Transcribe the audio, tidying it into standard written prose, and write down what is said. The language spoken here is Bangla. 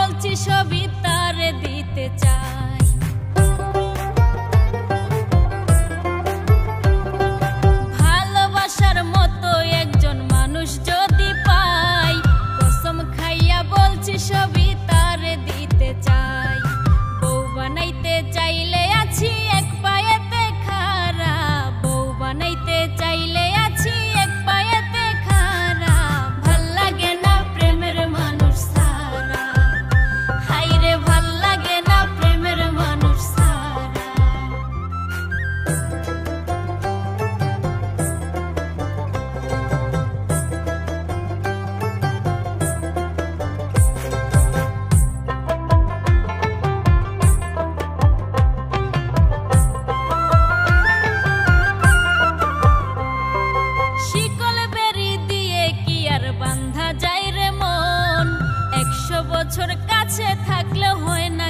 বলছি সবই তারে দিতে চাই। ভালোবাসার মতো একজন মানুষ যদি পাই, কসম খাইয়া বলছি সবই তারে দিতে চাই। বউ বানাইতে চাইলে আছি এক পায়েতে খাড়া, বউ বানাইতে চাইলে আছি এক পায়েতে খাড়া। ভাল লাগে না প্রেমের মানুষ ছাড়া, হাইরে ভাল লাগে না প্রেমের মানুষ ছাড়া। শিকল বেরি দিয়ে কি আর বান্ধা যায় রে মন, 100 বছর কাছে থাকলে হয় না।